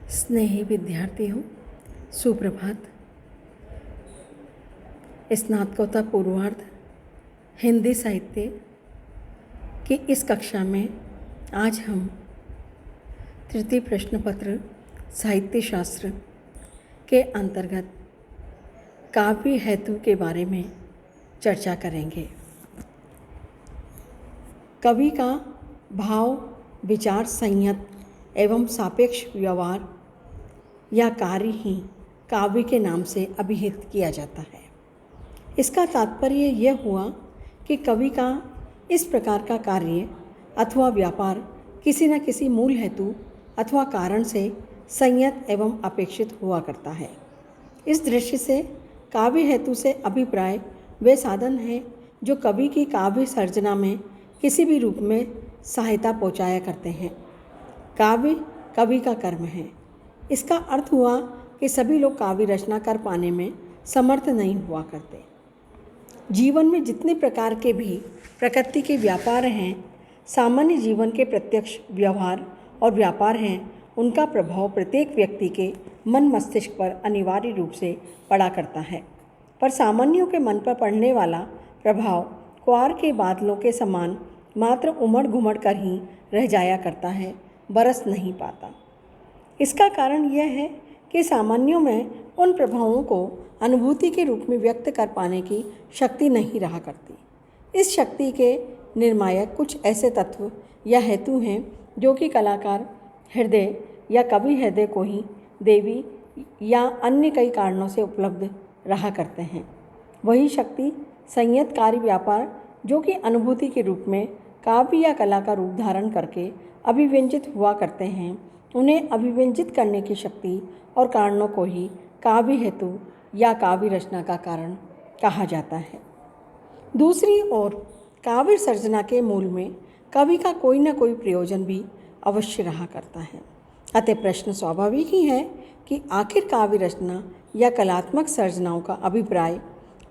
स्नेही विद्यार्थियों, सुप्रभात। स्नातकोत्तर पूर्वार्ध हिंदी साहित्य की इस कक्षा में आज हम तृतीय प्रश्न पत्र साहित्य शास्त्र के अंतर्गत काव्य हेतु के बारे में चर्चा करेंगे। कवि का भाव विचार संयत एवं सापेक्ष व्यवहार या कार्य ही काव्य के नाम से अभिहित किया जाता है। इसका तात्पर्य यह हुआ कि कवि का इस प्रकार का कार्य अथवा व्यापार किसी न किसी मूल हेतु अथवा कारण से संयत एवं अपेक्षित हुआ करता है। इस दृष्टि से काव्य हेतु से अभिप्राय वे साधन हैं जो कवि की काव्य सर्जना में किसी भी रूप में सहायता पहुँचाया करते हैं। काव्य कवि का कर्म है। इसका अर्थ हुआ कि सभी लोग काव्य रचना कर पाने में समर्थ नहीं हुआ करते। जीवन में जितने प्रकार के भी प्रकृति के व्यापार हैं, सामान्य जीवन के प्रत्यक्ष व्यवहार और व्यापार हैं, उनका प्रभाव प्रत्येक व्यक्ति के मन मस्तिष्क पर अनिवार्य रूप से पड़ा करता है। पर सामान्यों के मन पर पड़ने वाला प्रभाव कुआर के बादलों के समान मात्र उमड़ घुमड़ कर ही रह जाया करता है, बरस नहीं पाता। इसका कारण यह है कि सामान्यों में उन प्रभावों को अनुभूति के रूप में व्यक्त कर पाने की शक्ति नहीं रहा करती। इस शक्ति के निर्मायक कुछ ऐसे तत्व या हेतु हैं जो कि कलाकार हृदय या कवि हृदय को ही देवी या अन्य कई कारणों से उपलब्ध रहा करते हैं। वही शक्ति संयत कार्य व्यापार जो कि अनुभूति के रूप में काव्य या कला का रूप धारण करके अभिव्यंजित हुआ करते हैं, उन्हें अभिव्यंजित करने की शक्ति और कारणों को ही काव्य हेतु या काव्य रचना का कारण कहा जाता है। दूसरी ओर काव्य सर्जना के मूल में कवि का कोई न कोई प्रयोजन भी अवश्य रहा करता है। अतः प्रश्न स्वाभाविक ही है कि आखिर काव्य रचना या कलात्मक सर्जनाओं का अभिप्राय,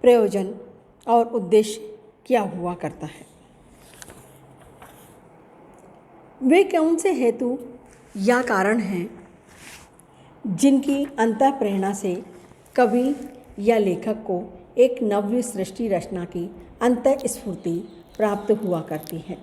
प्रयोजन और उद्देश्य क्या हुआ करता है। वे कौन से हेतु या कारण हैं जिनकी अंतःप्रेरणा से कवि या लेखक को एक नव्य सृष्टि रचना की अंतःस्फूर्ति प्राप्त हुआ करती है।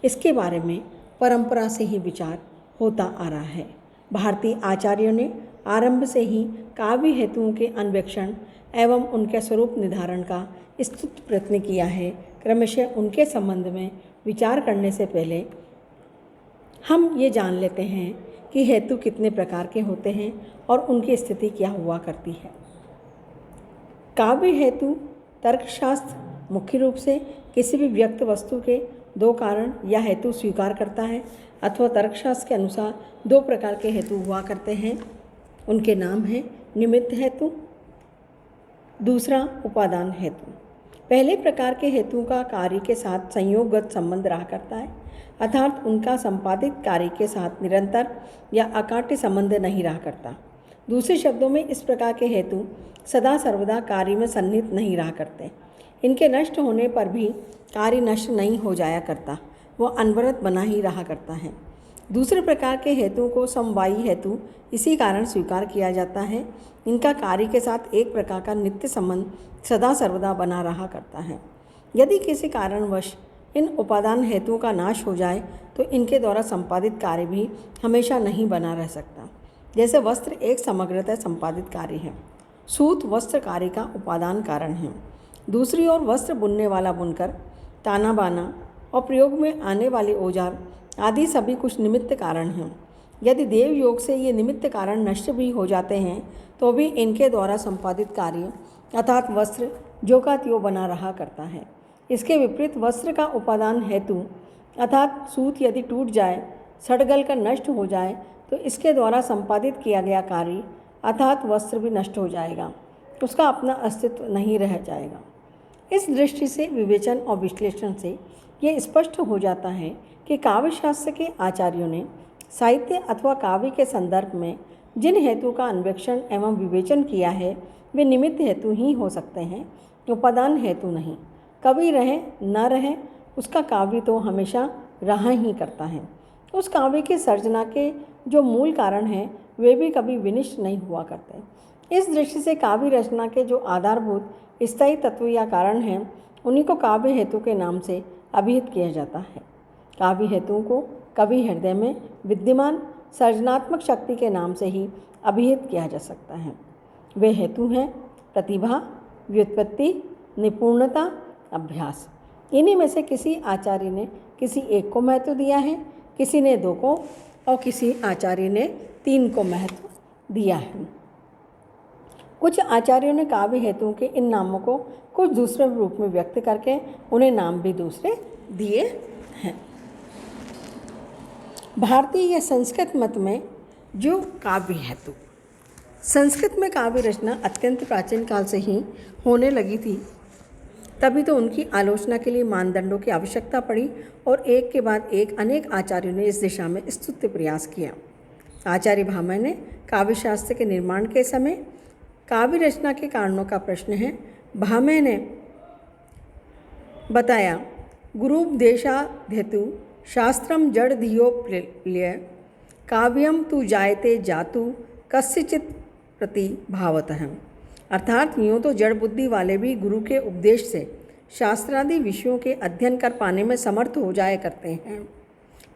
इसके बारे में परंपरा से ही विचार होता आ रहा है। भारतीय आचार्यों ने आरंभ से ही काव्य हेतुओं के अन्वेषण एवं उनके स्वरूप निर्धारण का स्तुत प्रयत्न किया है। क्रमशः उनके संबंध में विचार करने से पहले हम ये जान लेते हैं कि हेतु कितने प्रकार के होते हैं और उनकी स्थिति क्या हुआ करती है। काव्य हेतु तर्कशास्त्र मुख्य रूप से किसी भी व्यक्त वस्तु के दो कारण या हेतु स्वीकार करता है अथवा तर्कशास्त्र के अनुसार दो प्रकार के हेतु हुआ करते हैं। उनके नाम हैं निमित्त हेतु, दूसरा उपादान हेतु। पहले प्रकार के हेतु का कार्य के साथ संयोगगत संबंध रहा करता है, अर्थात उनका संपादित कार्य के साथ निरंतर या अकाट्य संबंध नहीं रहा करता। दूसरे शब्दों में इस प्रकार के हेतु सदा सर्वदा कार्य में सन्निहित नहीं रहा करते। इनके नष्ट होने पर भी कार्य नष्ट नहीं हो जाया करता, वह अनवरत बना ही रहा करता है। दूसरे प्रकार के हेतु को समवायी हेतु इसी कारण स्वीकार किया जाता है। इनका कार्य के साथ एक प्रकार का नित्य संबंध सदा सर्वदा बना रहा करता है। यदि किसी कारणवश इन उपादान हेतुओं का नाश हो जाए तो इनके द्वारा संपादित कार्य भी हमेशा नहीं बना रह सकता। जैसे वस्त्र एक समग्रतः संपादित कार्य है, सूत वस्त्र कार्य का उपादान कारण है। दूसरी ओर वस्त्र बुनने वाला बुनकर, ताना बाना और प्रयोग में आने वाले औजार आदि सभी कुछ निमित्त कारण हैं। यदि देव योग से ये निमित्त कारण नष्ट भी हो जाते हैं तो भी इनके द्वारा संपादित कार्य अर्थात वस्त्र जो का त्यों बना रहा करता है। इसके विपरीत वस्त्र का उपादान हेतु अर्थात सूत यदि टूट जाए, सड़गल कर नष्ट हो जाए तो इसके द्वारा संपादित किया गया कार्य अर्थात वस्त्र भी नष्ट हो जाएगा, उसका अपना अस्तित्व नहीं रह जाएगा। इस दृष्टि से विवेचन और विश्लेषण से ये स्पष्ट हो जाता है कि काव्यशास्त्र के आचार्यों ने साहित्य अथवा काव्य के संदर्भ में जिन हेतु का अन्वेषण एवं विवेचन किया है वे निमित्त हेतु ही हो सकते हैं, उपादान हेतु नहीं। कवि रहे न रहे उसका काव्य तो हमेशा रहा ही करता है। उस काव्य की सर्जना के जो मूल कारण हैं वे भी कभी विनिष्ट नहीं हुआ करते। इस दृष्टि से काव्य रचना के जो आधारभूत स्थायी तत्व या कारण हैं उन्हीं को काव्य हेतु के नाम से अभिहित किया जाता है। काव्य हेतुओं को कवि हृदय में विद्यमान सर्जनात्मक शक्ति के नाम से ही अभिहित किया जा सकता है। वे हेतु हैं प्रतिभा, व्युत्पत्ति, निपुणता, अभ्यास। इन्हीं में से किसी आचार्य ने किसी एक को महत्व दिया है, किसी ने दो को और किसी आचार्य ने तीन को महत्व दिया है। कुछ आचार्यों ने काव्य हेतुओं के इन नामों को कुछ दूसरे रूप में व्यक्त करके उन्हें नाम भी दूसरे दिए हैं। भारतीय या संस्कृत मत में जो काव्य हेतु, संस्कृत में काव्य रचना अत्यंत प्राचीन काल से ही होने लगी थी, तभी तो उनकी आलोचना के लिए मानदंडों की आवश्यकता पड़ी और एक के बाद एक अनेक आचार्यों ने इस दिशा में स्तुत्य प्रयास किया। आचार्य भामह ने काव्य शास्त्र के निर्माण के समय काव्य रचना के कारणों का प्रश्न है। भामह ने बताया, गुरुपदेशाध्येतु शास्त्रम जड़ धियोप्य काव्यम तु जायते जातु कस्यचित् प्रति भावतः। अर्थात यूँ तो जड़ बुद्धि वाले भी गुरु के उपदेश से शास्त्रादि विषयों के अध्ययन कर पाने में समर्थ हो जाया करते हैं,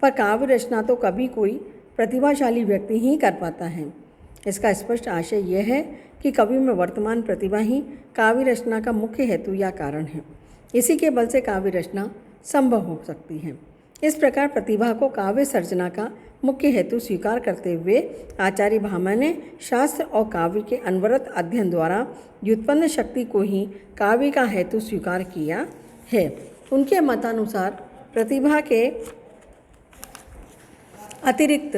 पर काव्य रचना तो कभी कोई प्रतिभाशाली व्यक्ति ही कर पाता है। इसका स्पष्ट आशय यह है कि कवि में वर्तमान प्रतिभा ही काव्य रचना का मुख्य हेतु या कारण है। इसी के बल से काव्य रचना संभव हो सकती है। इस प्रकार प्रतिभा को काव्य सर्जना का मुख्य हेतु स्वीकार करते हुए आचार्य भामह ने शास्त्र और काव्य के अनवरत अध्ययन द्वारा व्युत्पन्न शक्ति को ही काव्य का हेतु स्वीकार किया है। उनके मतानुसार प्रतिभा के अतिरिक्त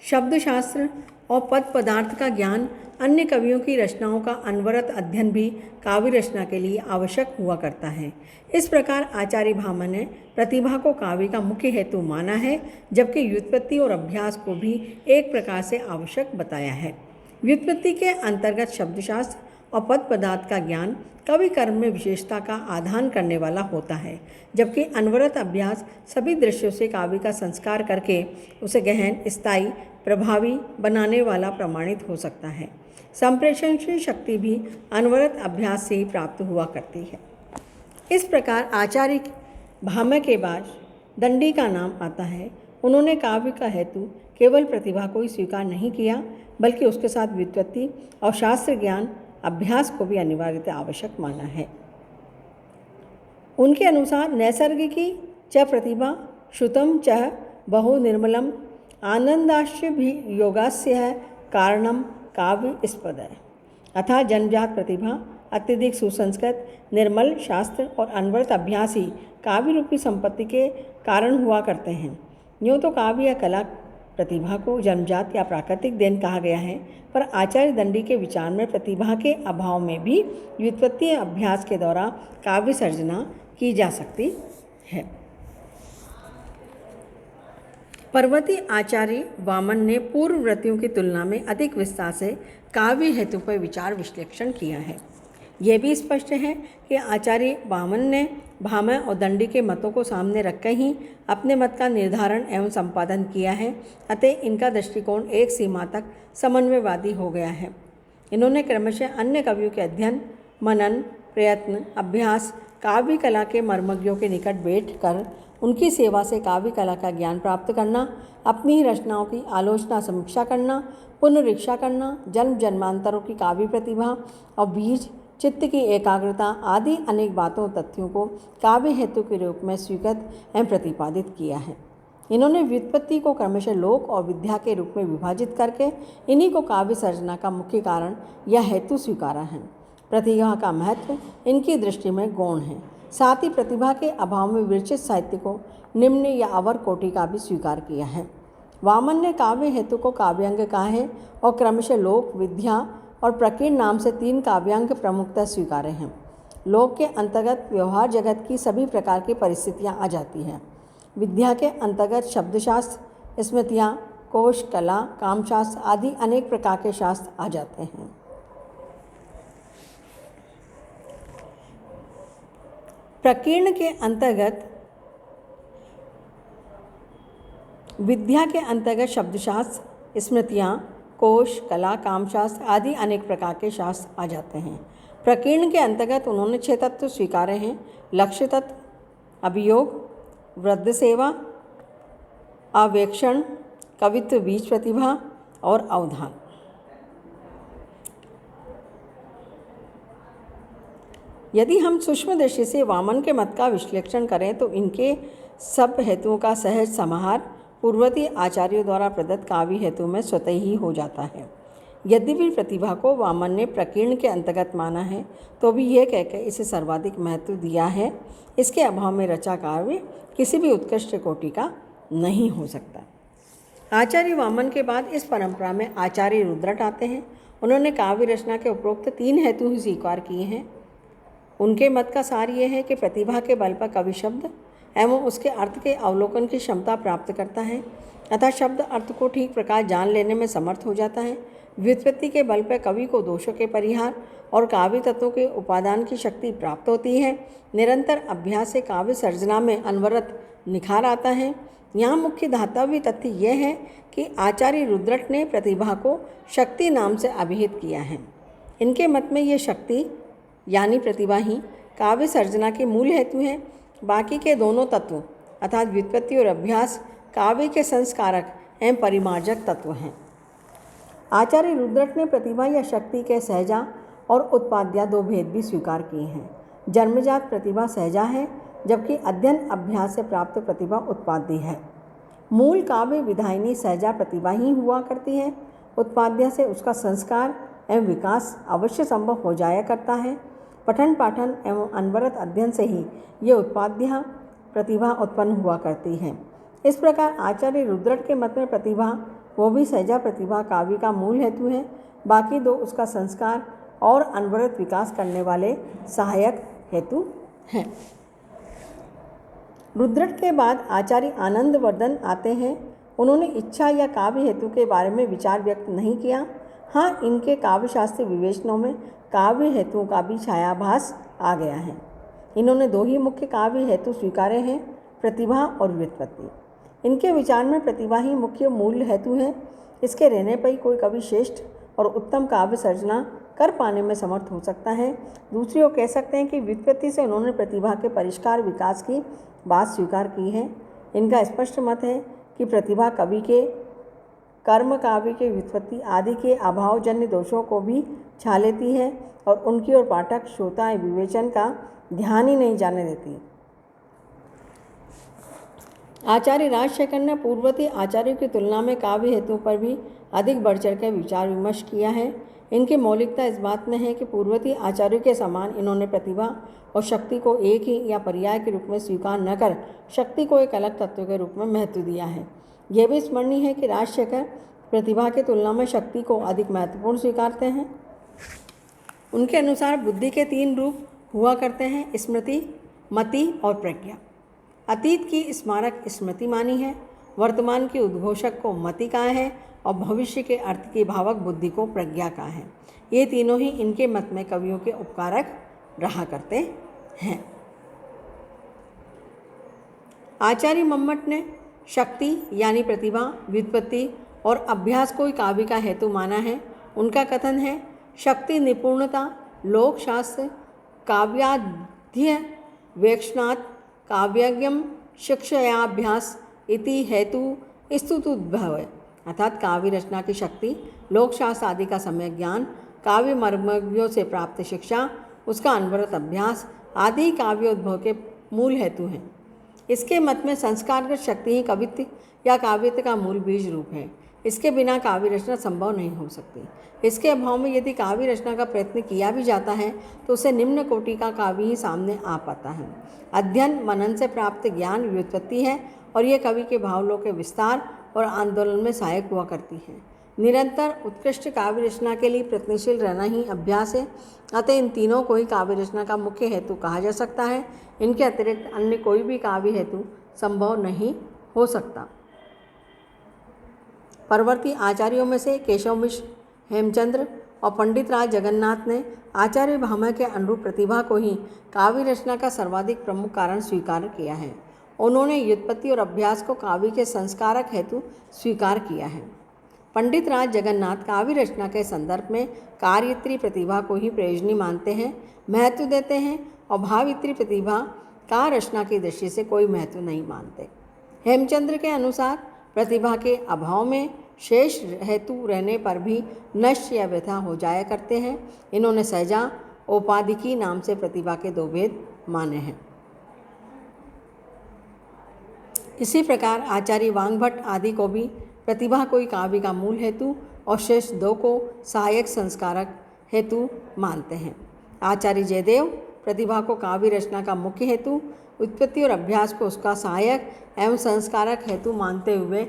शब्दशास्त्र और पद पदार्थ का ज्ञान, अन्य कवियों की रचनाओं का अनवरत अध्ययन भी काव्य रचना के लिए आवश्यक हुआ करता है। इस प्रकार आचार्य भामह ने प्रतिभा को काव्य का मुख्य हेतु माना है, जबकि व्युत्पत्ति और अभ्यास को भी एक प्रकार से आवश्यक बताया है। व्युत्पत्ति के अंतर्गत शब्दशास्त्र और पद पदार्थ का ज्ञान कवि कर्म में विशेषता का आधान करने वाला होता है, जबकि अनवरत अभ्यास सभी दृश्यों से काव्य का संस्कार करके उसे गहन, स्थायी, प्रभावी बनाने वाला प्रमाणित हो सकता है। संप्रेषणशील शक्ति भी अनवरत अभ्यास से ही प्राप्त हुआ करती है। इस प्रकार आचार्य भामह के बाद दंडी का नाम आता है। उन्होंने काव्य का हेतु केवल प्रतिभा को ही स्वीकार नहीं किया, बल्कि उसके साथ व्युत्पत्ति और शास्त्र ज्ञान, अभ्यास को भी अनिवार्यतः आवश्यक माना है। उनके अनुसार नैसर्गिकी च प्रतिभा श्रुतम च बहु निर्मलम आनंदाश्य भी योगास्य कारणम काव्य स्पद है। अतः जन्मजात प्रतिभा, अत्यधिक सुसंस्कृत, निर्मल शास्त्र और अनवरत अभ्यास ही काव्य रूपी संपत्ति के कारण हुआ करते हैं। यूँ तो काव्य या कला प्रतिभा को जन्मजात या प्राकृतिक देन कहा गया है, पर आचार्य दंडी के विचार में प्रतिभा के अभाव में भी व्युत्पत्ति अभ्यास के द्वारा काव्य सर्जना की जा सकती है। पर्वती आचार्य वामन ने पूर्ववर्तियों की तुलना में अधिक विस्तार से काव्य हेतु पर विचार विश्लेषण किया है। यह भी स्पष्ट है कि आचार्य वामन ने भामह और दंडी के मतों को सामने रखकर ही अपने मत का निर्धारण एवं संपादन किया है, अतः इनका दृष्टिकोण एक सीमा तक समन्वयवादी हो गया है। इन्होंने क्रमशः अन्य कवियों के अध्ययन, मनन, प्रयत्न, अभ्यास, काव्य कला के मर्मज्ञों के निकट बैठकर उनकी सेवा से काव्य कला का ज्ञान प्राप्त करना, अपनी ही रचनाओं की आलोचना समीक्षा करना, पुनरीक्षा करना, जन्म जन्मांतरों की काव्य प्रतिभा और बीज, चित्त की एकाग्रता आदि अनेक बातों तथ्यों को काव्य हेतु के रूप में स्वीकृत एवं प्रतिपादित किया है। इन्होंने व्युत्पत्ति को क्रमशः लोक और विद्या के रूप में विभाजित करके इन्हीं को काव्य सर्जना का मुख्य कारण या हेतु स्वीकारा है। प्रतिभा का महत्व इनकी दृष्टि में गौण है। साथ ही प्रतिभा के अभाव में विरचित साहित्य को निम्न या अवर कोटि का भी स्वीकार किया है। वामन ने काव्य हेतु को काव्यांग कहा है और क्रमशः लोक, विद्या और प्रकीर्ण नाम से 3 काव्यांग प्रमुखता स्वीकारे हैं। लोक के अंतर्गत व्यवहार जगत की सभी प्रकार की परिस्थितियाँ आ जाती हैं। विद्या के अंतर्गत शब्दशास्त्र, स्मृतियाँ, कोश, कला, कामशास्त्र आदि अनेक प्रकार के शास्त्र आ जाते हैं। प्रकीर्ण के अंतर्गत विद्या के अंतर्गत शब्दशास्त्र, स्मृतियाँ, कोश, कला, कामशास्त्र आदि अनेक प्रकार के शास्त्र आ जाते हैं। प्रकीर्ण के अंतर्गत उन्होंने 6 तत्व स्वीकारे हैं: लक्ष्य तत्व, अभियोग, वृद्ध सेवा, अवेक्षण, कवित्व, बीज प्रतिभा और अवधान। यदि हम सूक्ष्म दृष्टि से वामन के मत का विश्लेषण करें तो इनके सब हेतुओं का सहज समाहार पूर्ववर्ती आचार्यों द्वारा प्रदत्त काव्य हेतु में स्वतः ही हो जाता है। यद्यपि प्रतिभा को वामन ने प्रकीर्ण के अंतर्गत माना है तो भी यह कहकर इसे सर्वाधिक महत्व दिया है, इसके अभाव में रचा काव्य किसी भी उत्कृष्ट कोटि का नहीं हो सकता। आचार्य वामन के बाद इस परंपरा में आचार्य रुद्रट आते हैं। उन्होंने काव्य रचना के उपरोक्त 3 हेतु ही स्वीकार किए हैं। उनके मत का सार ये है कि प्रतिभा के बल पर कवि शब्द एवं उसके अर्थ के अवलोकन की क्षमता प्राप्त करता है, अतः शब्द अर्थ को ठीक प्रकार जान लेने में समर्थ हो जाता है। व्युत्पत्ति के बल पर कवि को दोषों के परिहार और काव्य तत्वों के उपादान की शक्ति प्राप्त होती है। निरंतर अभ्यास से काव्य सर्जना में अनवरत निखार आता है। यहाँ मुख्य धातव्य तथ्य यह है कि आचार्य रुद्रट ने प्रतिभा को शक्ति नाम से अभिहित किया है। इनके मत में ये शक्ति यानी प्रतिभा ही काव्य सर्जना के मूल हेतु है। बाकी के दोनों तत्व अर्थात व्युत्पत्ति और अभ्यास काव्य के संस्कारक एवं परिमार्जक तत्व हैं। आचार्य रुद्रट ने प्रतिभा या शक्ति के सहजा और उत्पाद्या 2 भेद भी स्वीकार किए हैं। जन्मजात प्रतिभा सहजा है, जबकि अध्ययन अभ्यास से प्राप्त प्रतिभा उत्पाद्य है। मूल काव्य विधायिनी सहजा प्रतिभा ही हुआ करती है, उत्पाद्य से उसका संस्कार एवं विकास अवश्य संभव हो जाया करता है। पठन पाठन एवं अनवरत अध्ययन से ही ये उत्पाद्य प्रतिभा उत्पन्न हुआ करती है। इस प्रकार आचार्य रुद्रट के मत में प्रतिभा, वो भी सहजा प्रतिभा, काव्य का मूल हेतु है। बाकी 2 उसका संस्कार और अनवरत विकास करने वाले सहायक हेतु हैं। रुद्रट के बाद आचार्य आनंदवर्धन आते हैं। उन्होंने इच्छा या काव्य हेतु के बारे में विचार व्यक्त नहीं किया। हाँ, इनके काव्यशास्त्री विवेचनों में काव्य हेतुओं का भी छायाभास आ गया है। इन्होंने 2 ही मुख्य काव्य हेतु स्वीकारे हैं, प्रतिभा और व्युत्पत्ति। इनके विचार में प्रतिभा ही मुख्य मूल हेतु है। इसके रहने पर ही कोई कवि श्रेष्ठ और उत्तम काव्य सर्जना कर पाने में समर्थ हो सकता है। दूसरी ओर कह सकते हैं कि व्युत्पत्ति से उन्होंने प्रतिभा के परिष्कार विकास की बात स्वीकार की है। इनका स्पष्ट मत है कि प्रतिभा कवि के कर्म, काव्य के व्युत्पत्ति आदि के अभावजन्य दोषों को भी छा लेती है और उनकी ओर पाठक, श्रोता विवेचन का ध्यान ही नहीं जाने देती। आचार्य राजशेखर ने पूर्ववर्ती आचार्यों की तुलना में काव्य हेतुओं पर भी अधिक बढ़ चढ़ कर विचार विमर्श किया है। इनकी मौलिकता इस बात में है कि पूर्ववर्ती आचार्यों के समान इन्होंने प्रतिभा और शक्ति को एक ही या पर्याय के रूप में स्वीकार न कर शक्ति को एक अलग तत्व के रूप में महत्व दिया है। यह भी स्मरणीय है कि राजशेखर प्रतिभा की तुलना में शक्ति को अधिक महत्वपूर्ण स्वीकारते हैं। उनके अनुसार बुद्धि के 3 रूप हुआ करते हैं: स्मृति, मति और प्रज्ञा। अतीत की स्मारक स्मृति मानी है, वर्तमान की उद्घोषक को मति कहा है और भविष्य के अर्थ की भावक बुद्धि को प्रज्ञा कहा है। ये तीनों ही इनके मत में कवियों के उपकारक रहा करते हैं। आचार्य मम्मट ने शक्ति यानी प्रतिभा, व्युत्पत्ति और अभ्यास को ही काव्य का हेतु माना है। उनका कथन है, शक्ति निपुणता, लोकशास्त्र, काव्याध्य वेक्षणात् काव्यज्ञम शिक्षयाभ्यास इति हेतु स्तुतुद्भव। अर्थात काव्य रचना की शक्ति, लोकशास्त्र आदि का सम्यक ज्ञान, काव्य मर्मज्ञों से प्राप्त शिक्षा, उसका अनवरत अभ्यास आदि काव्योद्भव के मूल हेतु हैं। इसके मत में संस्कारगत शक्ति ही कवित्व या काव्यत्व का मूल बीज रूप है। इसके बिना काव्य रचना संभव नहीं हो सकती। इसके अभाव में यदि काव्य रचना का प्रयत्न किया भी जाता है तो उसे निम्न कोटि का काव्य ही सामने आ पाता है। अध्ययन मनन से प्राप्त ज्ञान व्युत्पत्ति है और यह कवि के भावलोक के विस्तार और आंदोलन में सहायक हुआ करती है। निरंतर उत्कृष्ट काव्य रचना के लिए प्रयत्नशील रहना ही अभ्यास है। अतः इन तीनों को ही काव्य रचना का मुख्य हेतु कहा जा सकता है। इनके अतिरिक्त अन्य कोई भी काव्य हेतु संभव नहीं हो सकता। परवर्ती आचार्यों में से केशव मिश्र, हेमचंद्र और पंडित राज जगन्नाथ ने आचार्य भामह के अनुरूप प्रतिभा को ही काव्य रचना का सर्वाधिक प्रमुख कारण स्वीकार किया है। उन्होंने व्युत्पत्ति और अभ्यास को काव्य के संस्कारक हेतु स्वीकार किया है। पंडित राज जगन्नाथ काव्य रचना के संदर्भ में कार्यत्री प्रतिभा को ही प्रयोजनी मानते हैं, महत्व देते हैं, और भावित्री प्रतिभा का रचना की दृष्टि से कोई महत्व नहीं मानते। हेमचंद्र के अनुसार प्रतिभा के अभाव में शेष हेतु रहने पर भी नष्ट या व्यथा हो जाया करते हैं। इन्होंने सहजा औपाधिकी नाम से प्रतिभा के दो भेद माने हैं। इसी प्रकार आचार्य वांगभट्ट आदि को भी प्रतिभा कोई काव्य का मूल हेतु और शेष दो को सहायक संस्कारक हेतु मानते हैं। आचार्य जयदेव प्रतिभा को काव्य रचना का मुख्य हेतु, उत्पत्ति और अभ्यास को उसका सहायक एवं संस्कारक हेतु मानते हुए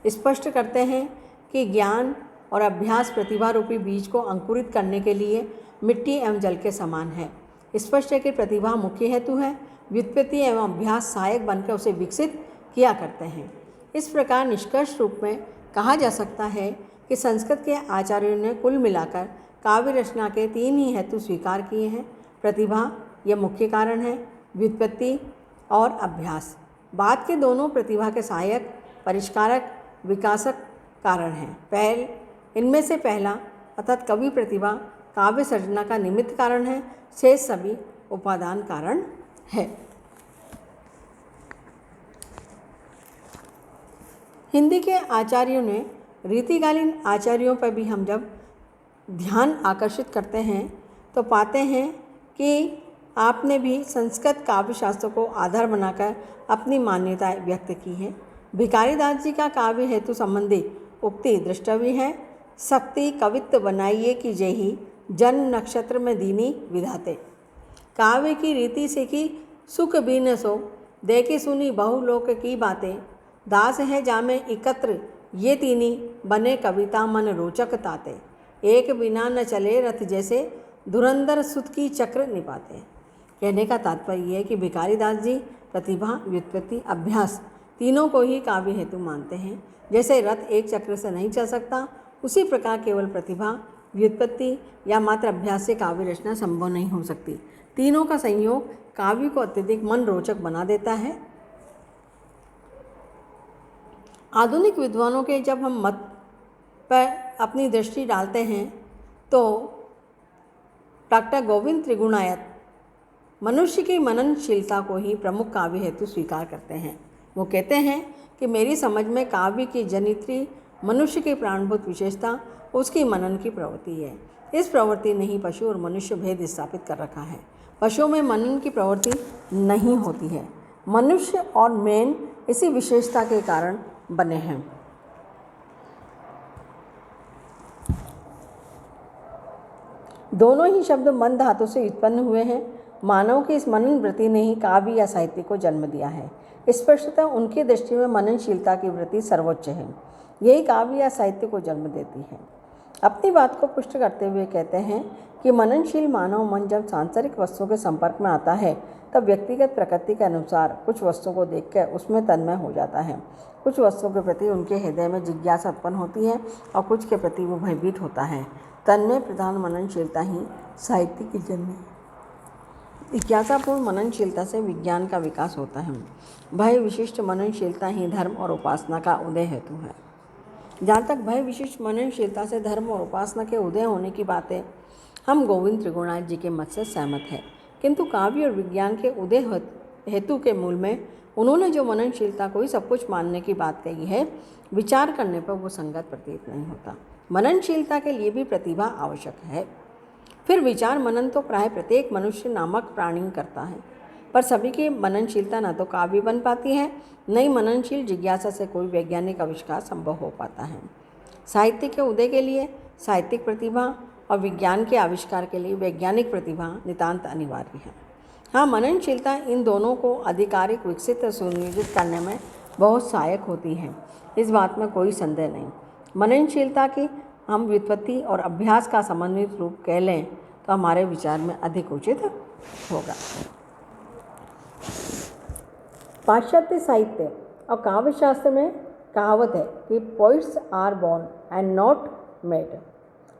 स्पष्ट करते हैं कि ज्ञान और अभ्यास प्रतिभा रूपी बीज को अंकुरित करने के लिए मिट्टी एवं जल के समान है। स्पष्ट है कि प्रतिभा मुख्य हेतु है, व्युत्पत्ति एवं अभ्यास सहायक बनकर उसे विकसित किया करते हैं। इस प्रकार निष्कर्ष रूप में कहा जा सकता है कि संस्कृत के आचार्यों ने कुल मिलाकर काव्य रचना के तीन ही हेतु स्वीकार किए हैं। प्रतिभा यह मुख्य कारण है, व्युत्पत्ति और अभ्यास बाद के दोनों प्रतिभा के सहायक, परिष्कारक, विकासक कारण हैं। इनमें से पहला अर्थात कवि प्रतिभा काव्य सर्जना का निमित्त कारण है, शेष सभी उपादान कारण है। हिंदी के आचार्यों ने रीतिकालीन आचार्यों पर भी हम जब ध्यान आकर्षित करते हैं तो पाते हैं कि आपने भी संस्कृत काव्य शास्त्र को आधार बनाकर अपनी मान्यताएं व्यक्त की हैं। भिखारी दास जी का काव्य हेतु संबंधी उक्ति दृष्टव्य है। शक्ति कवित्व बनाइए कि जही जन्म नक्षत्र में दीनी विधाते। काव्य की रीति से की सुख बीन सो, देखी सुनी बहुलोक की बातें। दास है जामे एकत्र ये तीनी, बने कविता मन रोचक ताते। एक बिना न चले रथ जैसे, धुरंधर सुत की चक्र निपाते। कहने का तात्पर्य यह है कि भिखारी दास जी प्रतिभा, व्युत्पत्ति, अभ्यास तीनों को ही काव्य हेतु मानते हैं। जैसे रथ एक चक्र से नहीं चल सकता, उसी प्रकार केवल प्रतिभा, व्युत्पत्ति या मात्र अभ्यास से काव्य रचना संभव नहीं हो सकती। तीनों का संयोग काव्य को अत्यधिक मन रोचक बना देता है। आधुनिक विद्वानों के जब हम मत पर अपनी दृष्टि डालते हैं तो डॉक्टर गोविंद त्रिगुणायत मनुष्य की मननशीलता को ही प्रमुख काव्य हेतु स्वीकार करते हैं। वो कहते हैं कि मेरी समझ में काव्य की जनित्री मनुष्य की प्राणभूत विशेषता उसकी मनन की प्रवृत्ति है। इस प्रवृत्ति ने ही पशु और मनुष्य भेद स्थापित कर रखा है। पशुओं में मनन की प्रवृत्ति नहीं होती है। मनुष्य और मैन इसी विशेषता के कारण बने हैं। दोनों ही शब्द मन धातु से उत्पन्न हुए हैं। मानव की इस मनन वृत्ति ने ही काव्य या साहित्य को जन्म दिया है। स्पष्टतः उनकी दृष्टि में मननशीलता की वृत्ति सर्वोच्च है। यही काव्य या साहित्य को जन्म देती है। अपनी बात को पुष्ट करते हुए कहते हैं कि मननशील मानव मन जब सांसारिक वस्तुओं के संपर्क में आता है तब व्यक्तिगत प्रकृति के अनुसार कुछ वस्तुओं को देखकर उसमें तन्मय हो जाता है। कुछ वस्तुओं के प्रति उनके हृदय में जिज्ञासा उत्पन्न होती है और कुछ के प्रति वो भयभीत होता है। तन्मय प्रधान मननशीलता ही साहित्य की जन्म है। जिज्ञासापूर्ण मननशीलता से विज्ञान का विकास होता है। भय विशिष्ट मननशीलता ही धर्म और उपासना का उदय हेतु है। जहाँ तक भय विशिष्ट मननशीलता से धर्म और उपासना के उदय होने की बात है, हम गोविंद त्रिगुणायत जी के मत से सहमत हैं। किंतु काव्य और विज्ञान के उदय हेतु के मूल में उन्होंने जो मननशीलता को ही सब कुछ मानने की बात कही है, विचार करने पर वो संगत प्रतीत नहीं होता। मननशीलता के लिए भी प्रतिभा आवश्यक है। फिर विचार मनन तो प्राय प्रत्येक मनुष्य नामक प्राणी करता है, पर सभी की मननशीलता न तो काव्य बन पाती है, न ही मननशील जिज्ञासा से कोई वैज्ञानिक आविष्कार संभव हो पाता है। साहित्य के उदय के लिए साहित्यिक प्रतिभा और विज्ञान के आविष्कार के लिए वैज्ञानिक प्रतिभा नितांत अनिवार्य है। हाँ, मननशीलता इन दोनों को आधिकारिक विकसित और सुनियोजित करने में बहुत सहायक होती है, इस बात में कोई संदेह नहीं। मननशीलता की हम व्युत्पत्ति और अभ्यास का समन्वित रूप कह लें तो हमारे विचार में अधिक उचित होगा। पाश्चात्य साहित्य और काव्यशास्त्र में कहावत है कि poets are born and not made.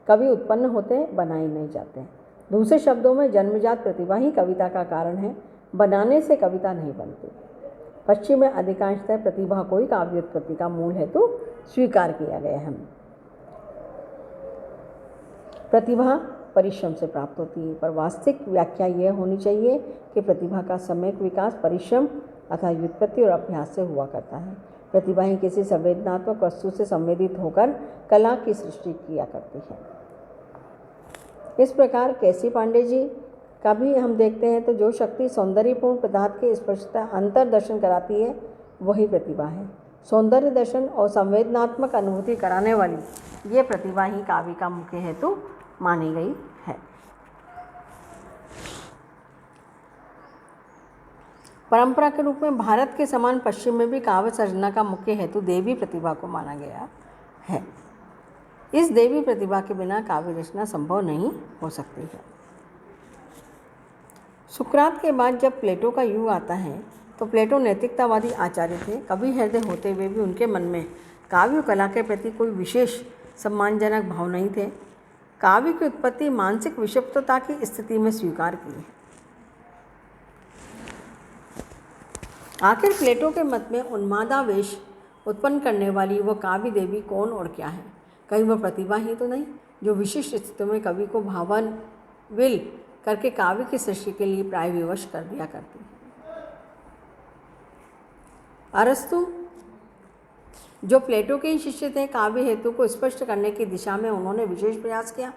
कवि उत्पन्न होते हैं, बनाए नहीं जाते। दूसरे शब्दों में जन्मजात प्रतिभा ही कविता का कारण है, बनाने से कविता नहीं बनती। पश्चिम में अधिकांशतः प्रतिभा को ही काव्य उत्पत्ति का मूल हेतु स्वीकार किया गया है। प्रतिभा परिश्रम से प्राप्त होती है, पर वास्तविक व्याख्या यह होनी चाहिए कि प्रतिभा का सम्यक विकास परिश्रम अथवा व्युत्पत्ति और अभ्यास से हुआ करता है। प्रतिभा ही किसी संवेदनात्मक वस्तु से संवेदित होकर कला की सृष्टि किया करती है। इस प्रकार केसी पांडे जी का भी हम देखते हैं तो जो शक्ति सौंदर्यपूर्ण पदार्थ के स्पष्टता अंतर्दर्शन कराती है वही प्रतिभा है। सौंदर्य दर्शन और संवेदनात्मक अनुभूति कराने वाली ये प्रतिभा ही काव्य का मुख्य हेतु मानी गई है। परंपरा के रूप में भारत के समान पश्चिम में भी काव्य सर्जना का मुख्य हेतु देवी प्रतिभा को माना गया है। इस देवी प्रतिभा के बिना काव्य रचना संभव नहीं हो सकती है। सुकरात के बाद जब प्लेटो का युग आता है तो प्लेटो नैतिकतावादी आचार्य थे। कवि हृदय होते हुए भी उनके मन में काव्य कला के प्रति कोई विशेष सम्मानजनक भाव नहीं थे। काव्य की उत्पत्ति मानसिक विषिप्तता की स्थिति में स्वीकार की है। आखिर प्लेटो के मत में उन्मादावेश उत्पन्न करने वाली वह काव्य देवी कौन और क्या है? कहीं वह प्रतिभा ही तो नहीं जो विशिष्ट स्थितियों में कवि को भावान्विल करके काव्य की सृष्टि के लिए प्राय विवश कर दिया करती है। अरस्तु जो प्लेटो के ही शिष्य थे, काव्य हेतु को स्पष्ट करने की दिशा में उन्होंने विशेष प्रयास किया।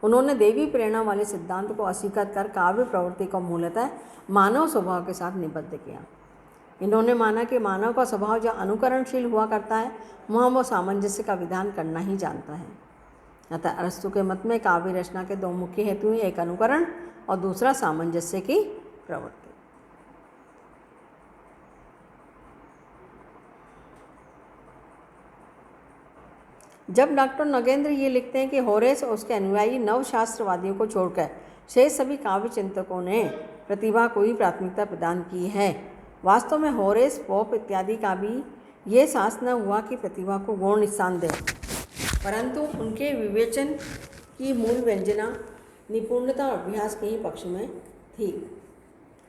उन्होंने देवी प्रेरणा वाले सिद्धांत को अस्वीकार कर काव्य प्रवृत्ति को मूलतः मानव स्वभाव के साथ निबद्ध किया। इन्होंने माना कि मानव का स्वभाव जो अनुकरणशील हुआ करता है वहाँ वो सामंजस्य का विधान करना ही जानता है। अतः अरस्तु के मत में काव्य रचना के दो मुख्य हेतु हैं, एक अनुकरण और दूसरा सामंजस्य की प्रवृत्ति। जब डॉक्टर नगेंद्र ये लिखते हैं कि होरेस और उसके अनुयायी नवशास्त्रवादियों को छोड़कर शेष सभी काव्य चिंतकों ने प्रतिभा को ही प्राथमिकता प्रदान की है, वास्तव में होरेस, पोप इत्यादि का भी ये साहस न हुआ कि प्रतिभा को गौण स्थान दें, परंतु उनके विवेचन की मूल व्यंजना निपुणता और अभ्यास के ही पक्ष में थी।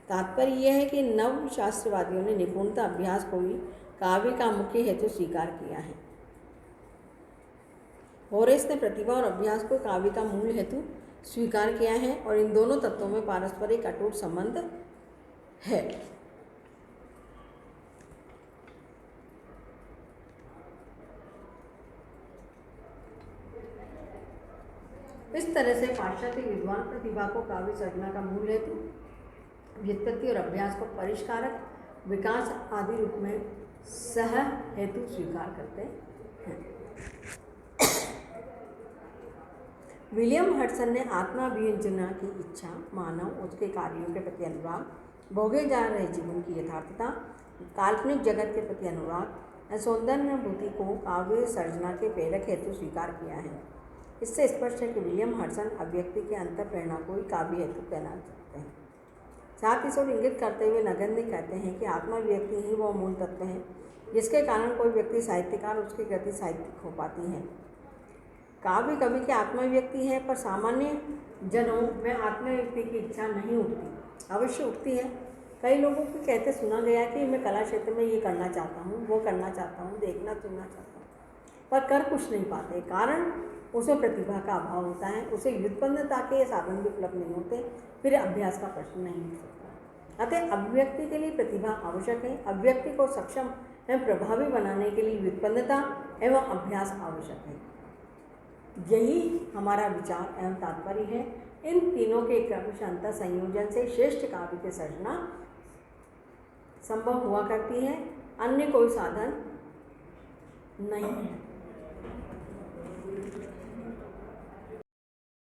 तात्पर्य यह है कि नवशास्त्रवादियों ने निपुणता अभ्यास को ही काव्य का मुख्य हेतु स्वीकार किया है। होरेस ने प्रतिभा और अभ्यास को काव्य का मूल हेतु स्वीकार किया है और इन दोनों तत्वों में पारस्परिक अटूट संबंध है। इस तरह से पाश्चात्य विद्वान प्रतिभा को काव्य सर्जना का मूल हेतु, व्युत्पत्ति और अभ्यास को परिष्कारक, विकास आदि रूप में सह हेतु स्वीकार करते हैं। विलियम हडसन ने आत्माभिव्यंजना की इच्छा, मानव, उसके कार्यों के प्रति अनुराग, भोगे जा रहे जीवन की यथार्थता, काल्पनिक जगत के प्रति अनुराग, सौंदर्यानुभूति को काव्य सर्जना के प्रेरक हेतु स्वीकार किया है। इससे स्पष्ट है कि विलियम हडसन अभिव्यक्ति के अंतर प्रेरणा को ही काव्य हेतु कहना चाहते हैं। साथ ही सब इंगित करते हुए नगेंद्र कहते हैं कि आत्माभिव्यक्ति ही वह मूल तत्व है जिसके कारण कोई व्यक्ति साहित्यकार उसकी कृति साहित्यिक हो पाती है। काव्य कवि की आत्माभिव्यक्ति है, पर सामान्य जनों में आत्माभिव्यक्ति की इच्छा नहीं उठती। अवश्य उठती है। कई लोगों को कहते सुना गया कि मैं कला क्षेत्र में ये करना चाहता हूँ, वो करना चाहता हूँ, देखना सुनना चाहता हूँ, पर कर कुछ नहीं पाते। कारण उसमें प्रतिभा का अभाव होता है, उसे व्युत्पन्नता के साधन भी उपलब्ध नहीं होते, फिर अभ्यास का प्रश्न नहीं हो सकता। अतः अभिव्यक्ति के लिए प्रतिभा आवश्यक है। अभिव्यक्ति को सक्षम एवं प्रभावी बनाने के लिए व्युत्पन्नता एवं अभ्यास आवश्यक है। यही हमारा विचार एवं तात्पर्य है। इन तीनों के क्रमशः अंतर संयोजन से श्रेष्ठ काव्य की सर्जना संभव हुआ करती है, अन्य कोई साधन नहीं है।